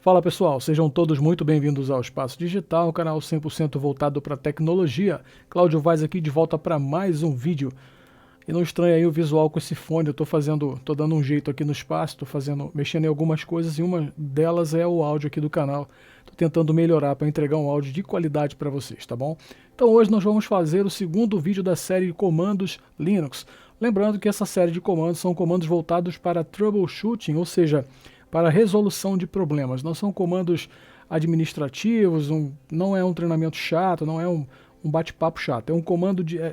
Fala pessoal, sejam todos muito bem-vindos ao Espaço Digital, um canal 100% voltado para tecnologia. Cláudio Vaz aqui de volta para mais um vídeo. E não estranhe aí o visual com esse fone, eu tô dando um jeito aqui no espaço, mexendo em algumas coisas e uma delas é o áudio aqui do canal. Tô tentando melhorar para entregar um áudio de qualidade para vocês, tá bom? Então hoje nós vamos fazer o segundo vídeo da série de comandos Linux. Lembrando que essa série de comandos são comandos voltados para troubleshooting, ou seja, para resolução de problemas. Não são comandos administrativos, não é um treinamento chato, não é um bate-papo chato.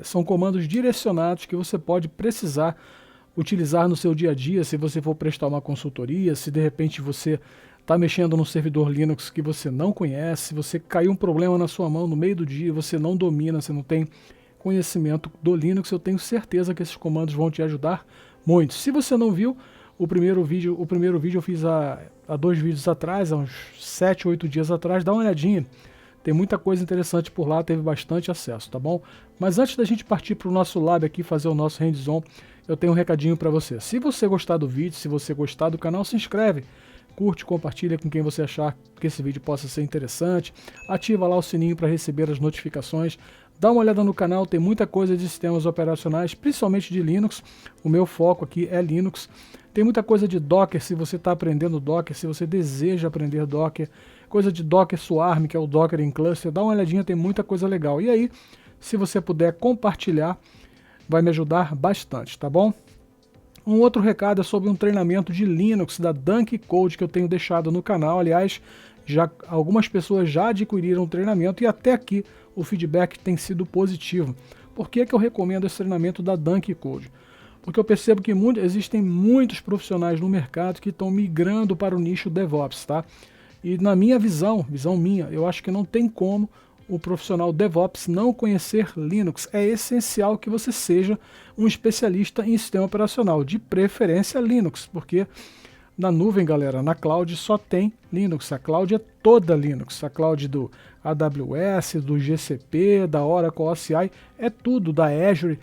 São comandos direcionados que você pode precisar utilizar no seu dia a dia, se você for prestar uma consultoria, se de repente você está mexendo no servidor Linux que você não conhece, se você caiu um problema na sua mão no meio do dia, você não domina, você não tem conhecimento do Linux, eu tenho certeza que esses comandos vão te ajudar muito. Se você não viu, o primeiro vídeo eu fiz há 2 vídeos atrás, há uns 7, 8 dias atrás, dá uma olhadinha. Tem muita coisa interessante por lá, teve bastante acesso, tá bom? Mas antes da gente partir para o nosso lab aqui, fazer o nosso hands-on, eu tenho um recadinho para você. Se você gostar do vídeo, se você gostar do canal, se inscreve, curte, compartilha com quem você achar que esse vídeo possa ser interessante, ativa lá o sininho para receber as notificações, dá uma olhada no canal, tem muita coisa de sistemas operacionais, principalmente de Linux, o meu foco aqui é Linux. Tem muita coisa de Docker, se você está aprendendo Docker, se você deseja aprender Docker, coisa de Docker Swarm, que é o Docker em Cluster, dá uma olhadinha, tem muita coisa legal. E aí, se você puder compartilhar, vai me ajudar bastante, tá bom? Um outro recado é sobre um treinamento de Linux da Dunk Code que eu tenho deixado no canal. Aliás, algumas pessoas já adquiriram o treinamento e até aqui o feedback tem sido positivo. Por que eu recomendo esse treinamento da Dunk Code? Porque eu percebo que existem muitos profissionais no mercado que estão migrando para o nicho DevOps, tá? E na minha visão minha, eu acho que não tem como o profissional DevOps não conhecer Linux. É essencial que você seja um especialista em sistema operacional, de preferência Linux, porque na nuvem, galera, na cloud só tem Linux. A cloud é toda Linux. A cloud do AWS, do GCP, da Oracle OCI, é tudo, da Azure,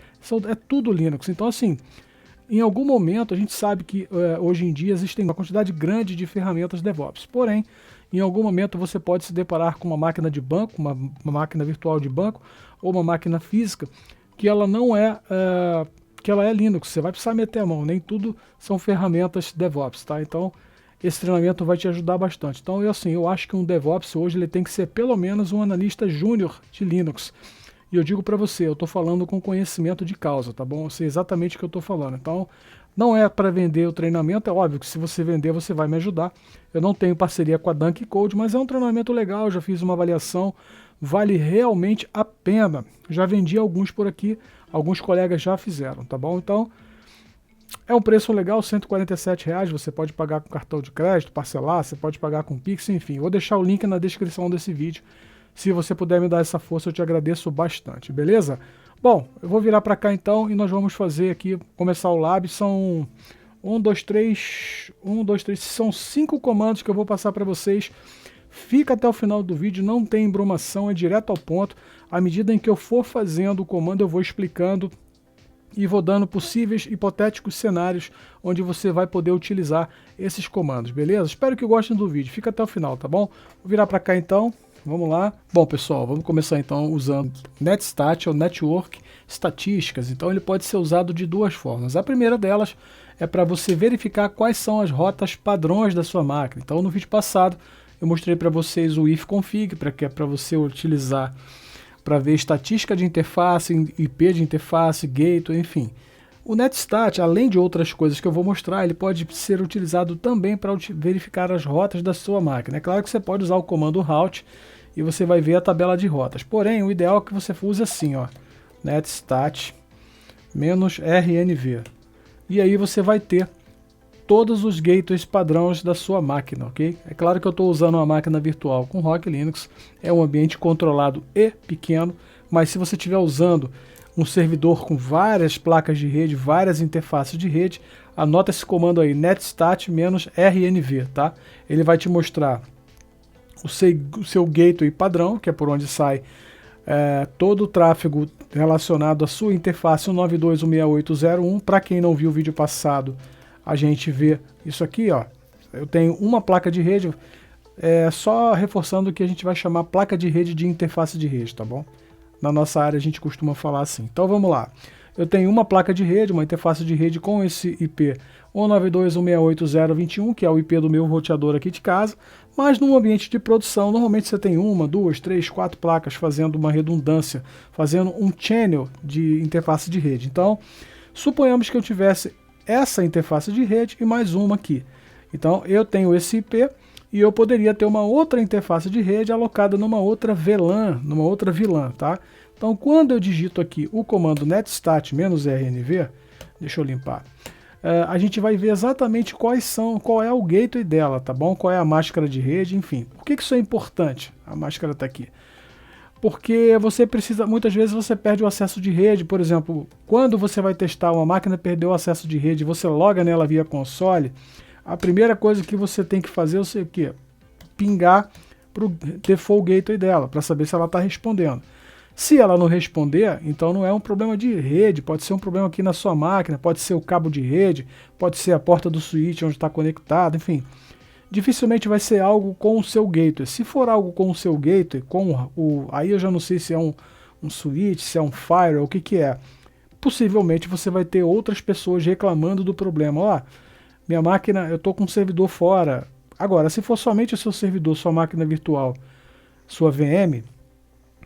é tudo Linux. Então, assim, em algum momento a gente sabe que hoje em dia existem uma quantidade grande de ferramentas DevOps. Porém, em algum momento você pode se deparar com uma máquina de banco, uma máquina virtual de banco, ou uma máquina física, que ela não é... que ela é Linux, você vai precisar meter a mão, nem tudo são ferramentas DevOps, tá? Então, esse treinamento vai te ajudar bastante. Então, eu acho que um DevOps hoje ele tem que ser pelo menos um analista júnior de Linux. E eu digo para você, eu estou falando com conhecimento de causa, tá bom? Eu sei exatamente o que eu estou falando. Então, não é para vender o treinamento, é óbvio que se você vender, você vai me ajudar. Eu não tenho parceria com a Dunk Code, mas é um treinamento legal, já fiz uma avaliação, vale realmente a pena. Já vendi alguns por aqui, alguns colegas já fizeram, tá bom? Então, é um preço legal, R$ 147, você pode pagar com cartão de crédito, parcelar, você pode pagar com Pix, enfim. Vou deixar o link na descrição desse vídeo. Se você puder me dar essa força, eu te agradeço bastante, beleza? Bom, eu vou virar para cá então e nós vamos fazer aqui, começar o lab. São 5 comandos que eu vou passar para vocês. Fica até o final do vídeo, não tem embromação, é direto ao ponto. À medida em que eu for fazendo o comando, eu vou explicando e vou dando possíveis hipotéticos cenários onde você vai poder utilizar esses comandos, beleza? Espero que gostem do vídeo, fica até o final, tá bom? Vou virar para cá então, vamos lá. Bom pessoal, vamos começar então usando NetStat, ou Network Estatísticas. Então ele pode ser usado de 2 formas. A primeira delas é para você verificar quais são as rotas padrões da sua máquina. Então no vídeo passado eu mostrei para vocês o ifconfig, que é para você utilizar para ver estatística de interface, IP de interface, gateway, enfim. O NetStat, além de outras coisas que eu vou mostrar, ele pode ser utilizado também para verificar as rotas da sua máquina. É claro que você pode usar o comando route e você vai ver a tabela de rotas. Porém, o ideal é que você use assim, ó, NetStat -rnv. E aí você vai ter todos os gateways padrões da sua máquina, ok? É claro que eu estou usando uma máquina virtual com Rock Linux, é um ambiente controlado e pequeno, mas se você estiver usando um servidor com várias placas de rede, várias interfaces de rede, anota esse comando aí, netstat -rnv, tá? Ele vai te mostrar o seu gateway padrão, que é por onde sai todo o tráfego relacionado à sua interface 192.168.0.1. Para quem não viu o vídeo passado, a gente vê isso aqui, ó. Eu tenho uma placa de rede, Só reforçando que a gente vai chamar placa de rede de interface de rede, tá bom? Na nossa área a gente costuma falar assim. Então vamos lá. Eu tenho uma placa de rede, uma interface de rede com esse IP 192.168.0.21, que é o IP do meu roteador aqui de casa, mas no ambiente de produção, normalmente você tem uma, duas, três, quatro placas fazendo uma redundância, fazendo um channel de interface de rede. Então, suponhamos que eu tivesse essa interface de rede e mais uma aqui. Então, eu tenho esse IP e eu poderia ter uma outra interface de rede alocada numa outra VLAN, tá? Então, quando eu digito aqui o comando netstat-rnv, deixa eu limpar, a gente vai ver exatamente qual é o gateway dela, tá bom? Qual é a máscara de rede, enfim. Por que isso é importante? A máscara está aqui. Porque você precisa, muitas vezes você perde o acesso de rede, por exemplo, quando você vai testar uma máquina, perdeu o acesso de rede, você loga nela via console, a primeira coisa que você tem que fazer é o quê? Pingar para o default gateway dela, para saber se ela está respondendo. Se ela não responder, então não é um problema de rede, pode ser um problema aqui na sua máquina, pode ser o cabo de rede, pode ser a porta do switch onde está conectado, enfim. Dificilmente vai ser algo com o seu gateway. Se for algo com o seu gateway, aí eu já não sei se é um switch, se é um firewall, o que é. Possivelmente você vai ter outras pessoas reclamando do problema. Ó, minha máquina, eu estou com um servidor fora. Agora, se for somente o seu servidor, sua máquina virtual, sua VM,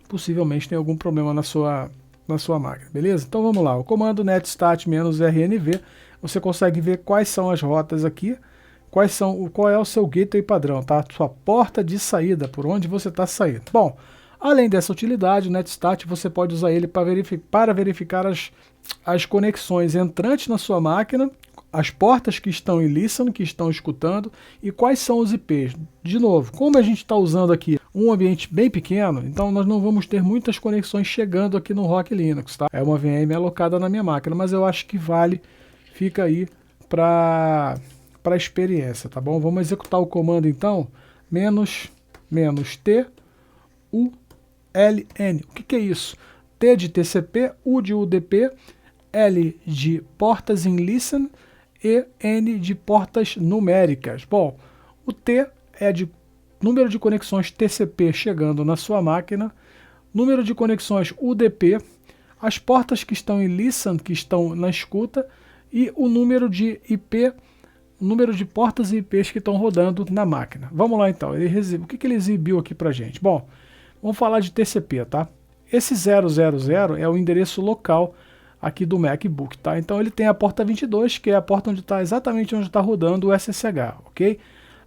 possivelmente tem algum problema na sua máquina, beleza? Então vamos lá, o comando netstat-rnv, você consegue ver quais são as rotas aqui, qual é o seu gateway padrão, tá? Sua porta de saída, por onde você está saindo. Bom, além dessa utilidade, o netstat você pode usar ele para verificar as conexões entrantes na sua máquina, as portas que estão em listen, que estão escutando, e quais são os IPs. De novo, como a gente está usando aqui um ambiente bem pequeno, então nós não vamos ter muitas conexões chegando aqui no Rock Linux, tá? É uma VM alocada na minha máquina, mas eu acho que fica aí para a experiência, tá bom? Vamos executar o comando então, -t u l n. O que é isso? T de TCP, U de UDP, L de portas em listen e N de portas numéricas. Bom, o T é de número de conexões TCP chegando na sua máquina, número de conexões UDP, as portas que estão em listen, que estão na escuta, e o número de IP, número de portas e IPs que estão rodando na máquina. Vamos lá então, o que ele exibiu aqui pra gente? Bom, vamos falar de TCP, tá? Esse 000 é o endereço local aqui do MacBook, tá? Então ele tem a porta 22, que é a porta exatamente onde está rodando o SSH, ok?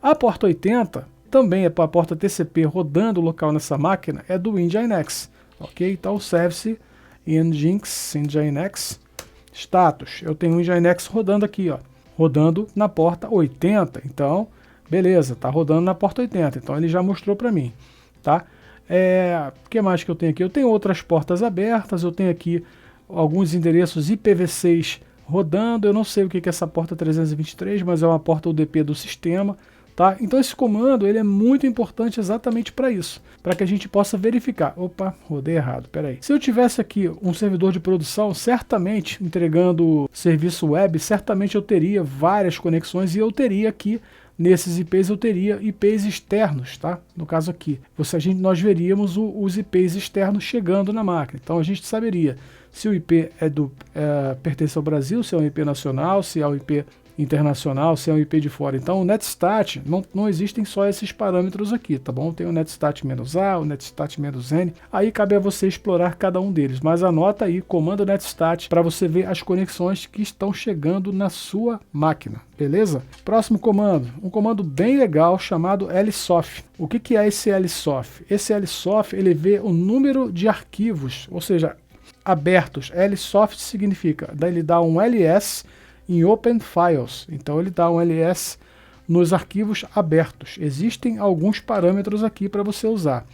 A porta 80 também é para a porta TCP rodando local nessa máquina, é do Nginx, ok? Então o service Nginx status, eu tenho o Nginx rodando aqui, ó, rodando na porta 80, então beleza, tá rodando na porta 80, então ele já mostrou para mim, tá? O que mais que eu tenho aqui? Eu tenho outras portas abertas, eu tenho aqui alguns endereços IPv6 rodando, eu não sei o que é essa porta 323, mas é uma porta UDP do sistema, tá? Então esse comando ele é muito importante exatamente para isso, para que a gente possa verificar. Opa, rodei errado, peraí. Se eu tivesse aqui um servidor de produção, certamente, entregando serviço web, certamente eu teria várias conexões e eu teria aqui, nesses IPs eu teria IPs externos, tá? No caso aqui, nós veríamos os IPs externos chegando na máquina. Então a gente saberia se o IP pertence ao Brasil, se é um IP nacional, se é um IP internacional, se é um IP de fora. Então o netstat, não existem só esses parâmetros aqui, tá bom? Tem o netstat-a, o netstat-n, aí cabe a você explorar cada um deles, mas anota aí, comando netstat, para você ver as conexões que estão chegando na sua máquina, beleza? Próximo comando, um comando bem legal chamado lsof. O que é esse lsof? Esse lsof, ele vê o número de arquivos, ou seja, abertos. Lsoft significa, ele dá um ls em Open Files, então ele dá um ls nos arquivos abertos. Existem alguns parâmetros aqui para você usar.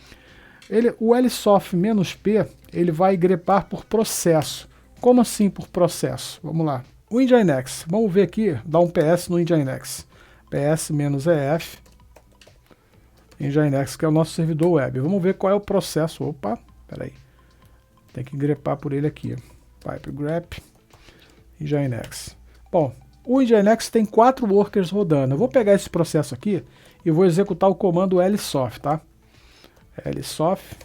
O lsof-p, ele vai grepar por processo. Como assim por processo? Vamos lá. O Nginx, vamos ver aqui, dá um ps no Nginx. ps-ef, Nginx, que é o nosso servidor web. Vamos ver qual é o processo. Opa, peraí. Tem que grepar por ele aqui. Pipe grep, Nginx. Bom, o Nginx tem 4 workers rodando. Eu vou pegar esse processo aqui e vou executar o comando lsoft, tá? lsoft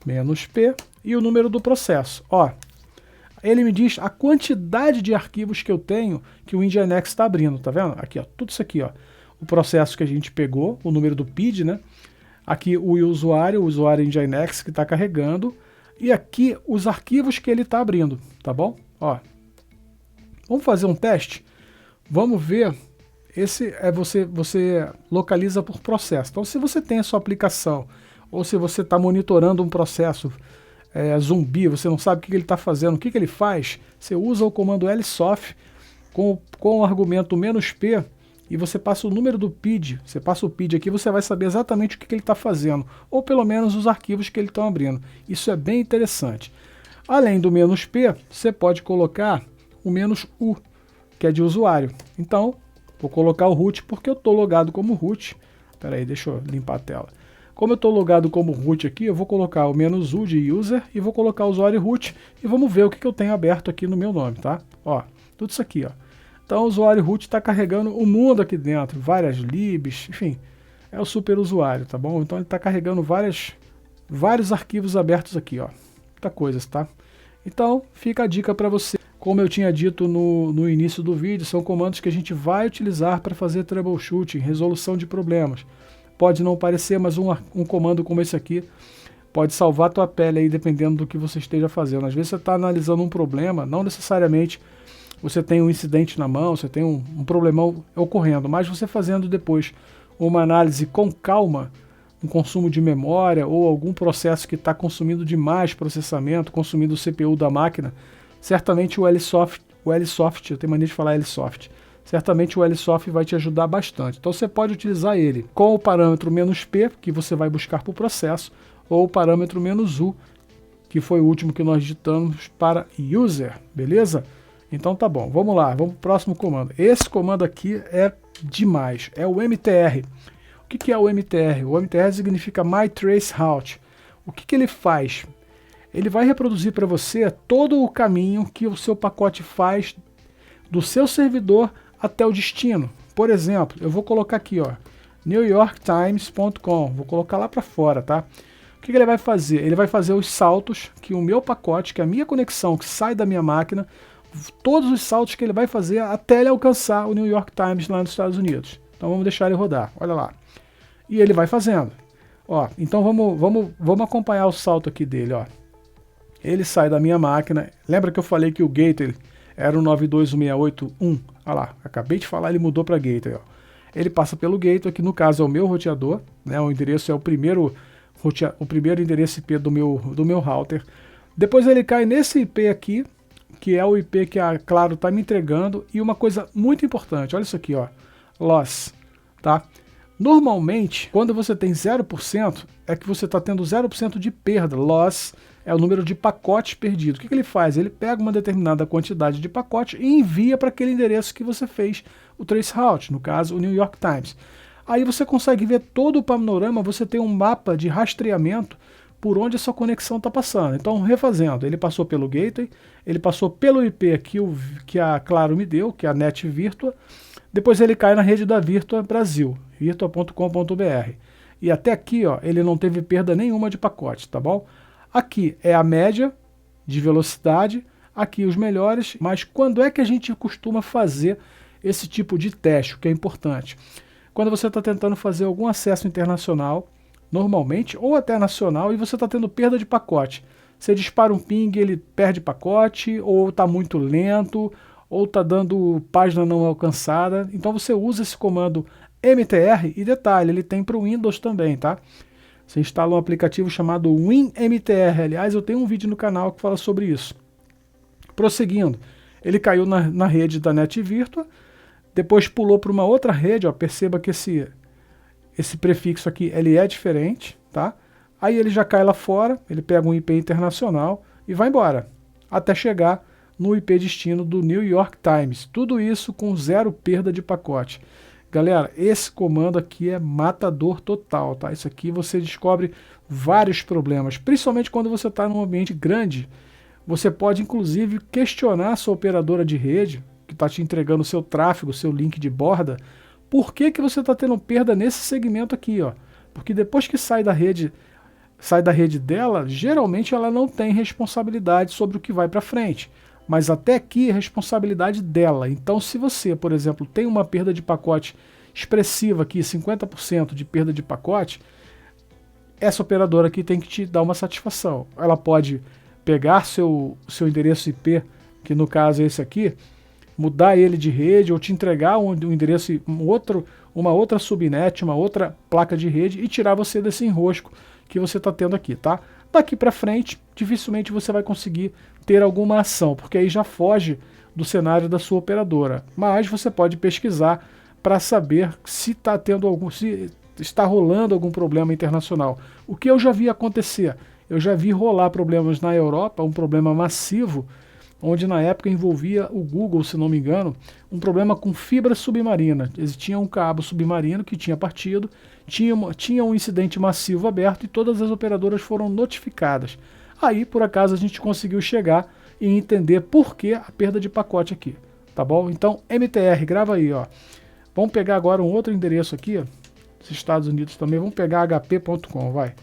-p e o número do processo. Ó, ele me diz a quantidade de arquivos que eu tenho que o Nginx está abrindo, tá vendo? Aqui, ó, tudo isso aqui, ó. O processo que a gente pegou, o número do PID, né? Aqui o usuário Nginx que está carregando. E aqui os arquivos que ele está abrindo, tá bom? Ó, vamos fazer um teste? Vamos ver. Esse é você localiza por processo. Então, se você tem a sua aplicação, ou se você está monitorando um processo zumbi, você não sabe o que ele está fazendo, o que ele faz, você usa o comando lsoft com o argumento "-p", e você passa o número do PID, você passa o PID aqui, você vai saber exatamente o que ele está fazendo, ou pelo menos os arquivos que ele está abrindo. Isso é bem interessante. Além do "-p", você pode colocar o "-u", que é de usuário. Então, vou colocar o root porque eu estou logado como root. Espera aí, deixa eu limpar a tela. Como eu estou logado como root aqui, eu vou colocar o "-u" de user e vou colocar o usuário root e vamos ver o que eu tenho aberto aqui no meu nome, tá? Ó, tudo isso aqui, ó. Então o usuário root está carregando o mundo aqui dentro, várias libs, enfim, é o super usuário, tá bom? Então ele está carregando vários arquivos abertos aqui, ó. Muita coisa, tá? Então fica a dica para você. Como eu tinha dito no início do vídeo, são comandos que a gente vai utilizar para fazer troubleshooting, resolução de problemas. Pode não parecer, mas um comando como esse aqui pode salvar a tua pele aí, dependendo do que você esteja fazendo. Às vezes você está analisando um problema, não necessariamente você tem um incidente na mão, você tem um problemão ocorrendo, mas você fazendo depois uma análise com calma, um consumo de memória ou algum processo que está consumindo demais processamento, consumindo o CPU da máquina, certamente o lsoft, eu tenho mania de falar lsoft, certamente o lsoft vai te ajudar bastante. Então você pode utilizar ele com o parâmetro "-p", que você vai buscar para o processo, ou o parâmetro "-u", que foi o último que nós digitamos para user, beleza? Então tá bom, vamos lá, vamos para o próximo comando. Esse comando aqui é demais, é o mtr. O que é o mtr? O mtr significa My Trace Route. O que ele faz? Ele vai reproduzir para você todo o caminho que o seu pacote faz do seu servidor até o destino. Por exemplo, eu vou colocar aqui, ó, newyorktimes.com, vou colocar lá para fora, tá? O que ele vai fazer? Ele vai fazer os saltos que o meu pacote, que a minha conexão que sai da minha máquina, todos os saltos que ele vai fazer até ele alcançar o New York Times lá nos Estados Unidos. Então vamos deixar ele rodar, olha lá. E ele vai fazendo. Ó, então vamos acompanhar o salto aqui dele, ó. Ele sai da minha máquina. Lembra que eu falei que o gateway era o 92.168.1? Olha lá, acabei de falar, ele mudou para gateway, ó. Ele passa pelo gateway, que no caso é o meu roteador, né? O endereço é o primeiro endereço IP do meu router. Depois ele cai nesse IP aqui, que é o IP que a Claro está me entregando. E uma coisa muito importante, olha isso aqui, ó, loss, tá? Normalmente, quando você tem 0%, é que você está tendo 0% de perda. Loss é o número de pacotes perdidos. O que ele faz? Ele pega uma determinada quantidade de pacote e envia para aquele endereço que você fez o traceroute, no caso o New York Times. Aí você consegue ver todo o panorama, você tem um mapa de rastreamento por onde a sua conexão está passando. Então, refazendo, ele passou pelo gateway, ele passou pelo IP que a Claro me deu, que é a Net Virtua, depois ele cai na rede da Virtua Brasil, virtua.com.br. E até aqui, ó, ele não teve perda nenhuma de pacote, tá bom? Aqui é a média de velocidade, aqui os melhores, mas quando é que a gente costuma fazer esse tipo de teste, o que é importante? Quando você está tentando fazer algum acesso internacional, normalmente, ou até nacional, e você está tendo perda de pacote. Você dispara um ping, ele perde pacote, ou está muito lento, ou está dando página não alcançada. Então você usa esse comando mtr, e detalhe, ele tem para o Windows também, tá? Você instala um aplicativo chamado WinMTR. Aliás, eu tenho um vídeo no canal que fala sobre isso. Prosseguindo, ele caiu na rede da Net Virtua, depois pulou para uma outra rede, ó, perceba que esse prefixo aqui ele é diferente, tá? Aí ele já cai lá fora, ele pega um IP internacional e vai embora, até chegar no IP destino do New York Times. Tudo isso com 0 perda de pacote. Galera, esse comando aqui é matador total, tá? Isso aqui você descobre vários problemas, principalmente quando você está num ambiente grande. Você pode, inclusive, questionar a sua operadora de rede, que está te entregando o seu tráfego, o seu link de borda, Por que que você está tendo perda nesse segmento aqui, ó? Porque depois que sai da rede dela, geralmente ela não tem responsabilidade sobre o que vai para frente. Mas até aqui é responsabilidade dela. Então, se você, por exemplo, tem uma perda de pacote expressiva aqui, 50% de perda de pacote, essa operadora aqui tem que te dar uma satisfação. Ela pode pegar seu endereço IP, que no caso é esse aqui, mudar ele de rede ou te entregar um endereço, uma outra subnet, uma outra placa de rede e tirar você desse enrosco que você está tendo aqui, tá? Daqui para frente, dificilmente você vai conseguir ter alguma ação, porque aí já foge do cenário da sua operadora. Mas você pode pesquisar para saber se está tendo se está rolando algum problema internacional. O que eu já vi acontecer? Eu já vi rolar problemas na Europa, um problema massivo, onde na época envolvia o Google, se não me engano, um problema com fibra submarina. Existia um cabo submarino que tinha partido, tinha um incidente massivo aberto e todas as operadoras foram notificadas. Aí, por acaso, a gente conseguiu chegar e entender por que a perda de pacote aqui, tá bom? Então, MTR, grava aí, ó. Vamos pegar agora um outro endereço aqui, ó. Os Estados Unidos também, vamos pegar hp.com, vai.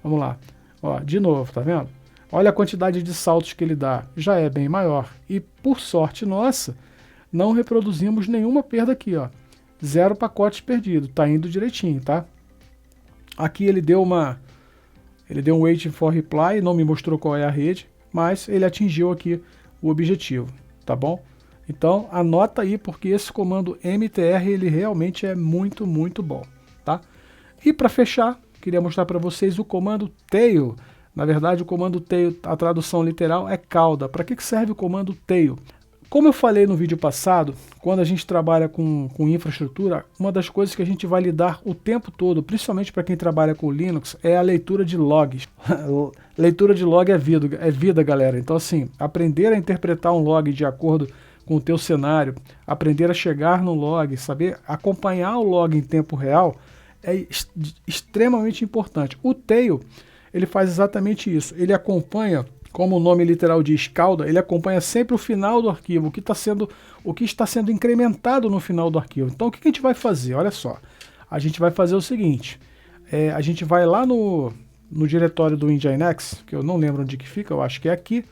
Vamos lá. Ó, de novo, tá vendo? Olha a quantidade de saltos que ele dá, já é bem maior. E por sorte nossa, não reproduzimos nenhuma perda aqui, ó. 0 pacotes perdidos, tá indo direitinho, tá? Aqui ele deu um waiting for reply, não me mostrou qual é a rede, mas ele atingiu aqui o objetivo, tá bom? Então anota aí, porque esse comando MTR ele realmente é muito, muito bom, tá? E para fechar, queria mostrar para vocês o comando tail. Na verdade, o comando tail, a tradução literal é cauda. Para que serve o comando tail? Como eu falei no vídeo passado, quando a gente trabalha com infraestrutura, uma das coisas que a gente vai lidar o tempo todo, principalmente para quem trabalha com Linux, é a leitura de logs. Leitura de log é vida, galera. Então, assim, aprender a interpretar um log de acordo com o teu cenário, aprender a chegar no log, saber acompanhar o log em tempo real, é extremamente importante. O tail, ele faz exatamente isso. Ele acompanha, como o nome literal diz, cauda, ele acompanha sempre o final do arquivo, o que está sendo incrementado no final do arquivo. Então, o que a gente vai fazer? Olha só, a gente vai fazer o seguinte, a gente vai lá no diretório do Nginx, que eu não lembro onde que fica, eu acho que é aqui.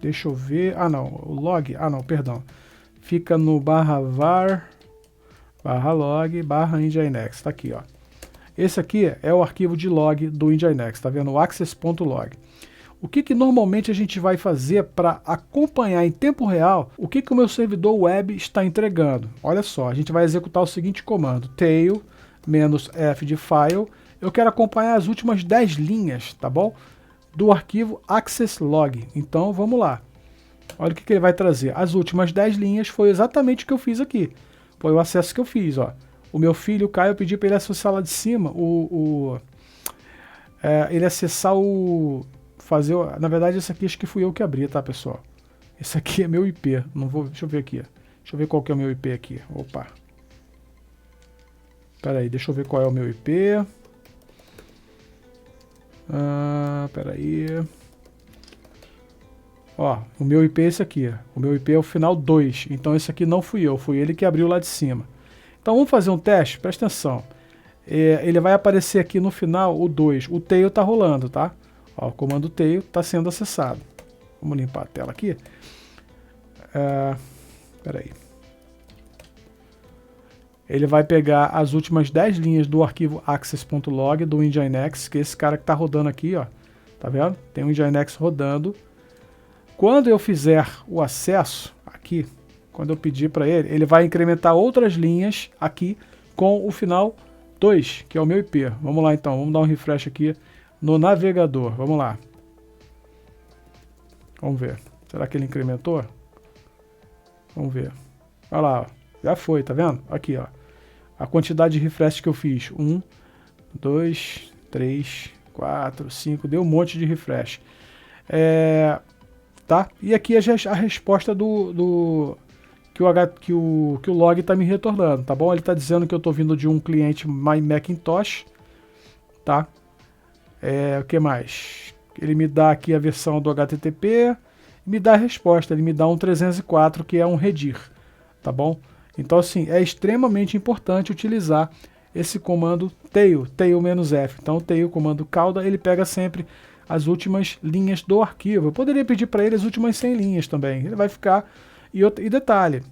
Deixa eu ver, o log, perdão. Fica no /var, /log, /nginx, tá aqui, ó. Esse aqui é o arquivo de log do Nginx, tá vendo? O access.log. O que normalmente a gente vai fazer para acompanhar em tempo real o que o meu servidor web está entregando? Olha só, a gente vai executar o seguinte comando, tail -f de file. Eu quero acompanhar as últimas 10 linhas, tá bom? Do arquivo access log. Então vamos lá. Olha o que ele vai trazer. As últimas 10 linhas foi exatamente o que eu fiz aqui. Foi o acesso que eu fiz, ó. O meu filho, o Caio, eu pedi para ele acessar lá de cima, ele acessar na verdade, esse aqui acho que fui eu que abri, tá, pessoal? Esse aqui é meu IP, deixa eu ver aqui, deixa eu ver qual que é o meu IP aqui, opa. Pera aí, deixa eu ver qual é o meu IP. Pera aí. Ó, o meu IP é esse aqui, o meu IP é o final 2, então esse aqui não fui eu, foi ele que abriu lá de cima. Então vamos fazer um teste, presta atenção. Ele vai aparecer aqui no final o 2. O tail está rolando, tá? Ó, o comando tail está sendo acessado. Vamos limpar a tela aqui. Espera aí. Ele vai pegar as últimas 10 linhas do arquivo access.log do Nginx, que é esse cara que está rodando aqui, ó. Tá vendo? Tem o Nginx rodando. Quando eu fizer o acesso aqui, quando eu pedir para ele vai incrementar outras linhas aqui com o final 2, que é o meu IP. Vamos lá então, vamos dar um refresh aqui no navegador. Vamos lá. Vamos ver. Será que ele incrementou? Vamos ver. Olha lá, ó. Já foi, tá vendo? Aqui, ó. A quantidade de refresh que eu fiz. 1, 2, 3, 4, 5. Deu um monte de refresh. Tá? E aqui a resposta que o log está me retornando, tá bom? Ele está dizendo que eu estou vindo de um cliente Macintosh, tá? O que mais? Ele me dá aqui a versão do HTTP, me dá a resposta, ele me dá um 304, que é um redir, tá bom? Então assim, é extremamente importante utilizar esse comando tail, tail-f. Então o tail, comando cauda, ele pega sempre as últimas linhas do arquivo. Eu poderia pedir para ele as últimas 100 linhas também. Ele vai ficar... E detalhe,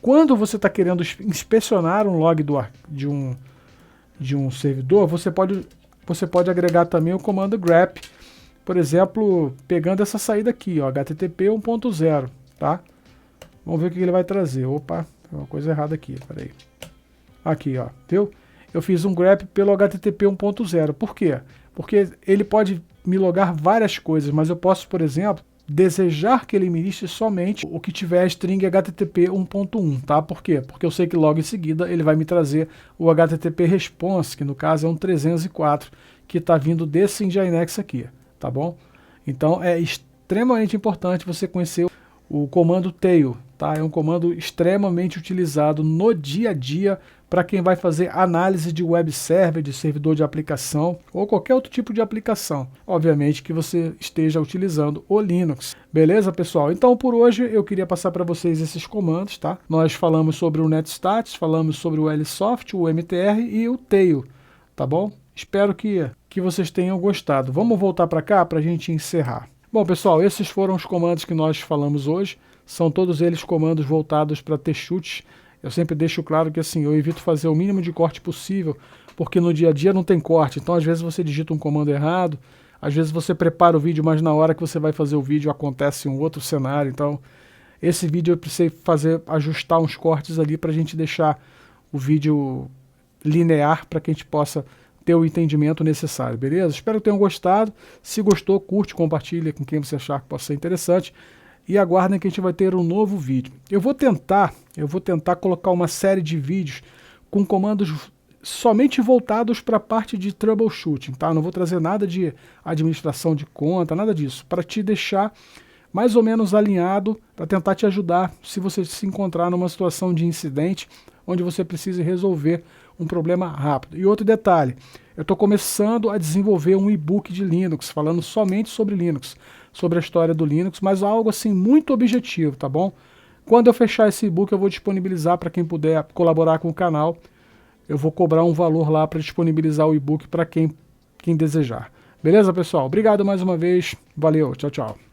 quando você está querendo inspecionar um log de um servidor, você pode agregar também o comando grep, por exemplo, pegando essa saída aqui, ó, HTTP 1.0, tá? Vamos ver o que ele vai trazer. Opa, tem uma coisa errada aqui, peraí. Aqui, ó, viu? Eu fiz um grep pelo HTTP 1.0. Por quê? Porque ele pode me logar várias coisas, mas eu posso, por exemplo, desejar que ele me liste somente o que tiver a string HTTP 1.1, tá? Por quê? Porque eu sei que logo em seguida ele vai me trazer o HTTP response, que no caso é um 304, que está vindo desse Nginx aqui, tá bom? Então é extremamente importante você conhecer o comando tail, tá? É um comando extremamente utilizado no dia a dia para quem vai fazer análise de web server, de servidor de aplicação ou qualquer outro tipo de aplicação. Obviamente que você esteja utilizando o Linux. Beleza, pessoal? Então por hoje eu queria passar para vocês esses comandos, tá? Nós falamos sobre o netstats, falamos sobre o lsoft, o mtr e o tail, tá bom? Espero que vocês tenham gostado. Vamos voltar para cá para a gente encerrar. Bom, pessoal, esses foram os comandos que nós falamos hoje. São todos eles comandos voltados para t-chutes. Eu sempre deixo claro que assim, eu evito fazer o mínimo de corte possível, porque no dia a dia não tem corte. Então, às vezes você digita um comando errado, às vezes você prepara o vídeo, mas na hora que você vai fazer o vídeo acontece um outro cenário. Então, esse vídeo eu precisei ajustar uns cortes ali para a gente deixar o vídeo linear para que a gente possa ter o entendimento necessário, beleza? Espero que tenham gostado. Se gostou, curte, compartilha com quem você achar que possa ser interessante. E aguardem que a gente vai ter um novo vídeo. Eu vou tentar colocar uma série de vídeos com comandos somente voltados para a parte de troubleshooting, tá? Não vou trazer nada de administração de conta, nada disso, para te deixar mais ou menos alinhado, para tentar te ajudar se você se encontrar numa situação de incidente onde você precise resolver um problema rápido. E outro detalhe, eu estou começando a desenvolver um e-book de Linux, falando somente sobre Linux, sobre a história do Linux, mas algo assim muito objetivo, tá bom? Quando eu fechar esse e-book eu vou disponibilizar para quem puder colaborar com o canal. Eu vou cobrar um valor lá para disponibilizar o e-book para quem desejar. Beleza, pessoal? Obrigado mais uma vez. Valeu, tchau, tchau.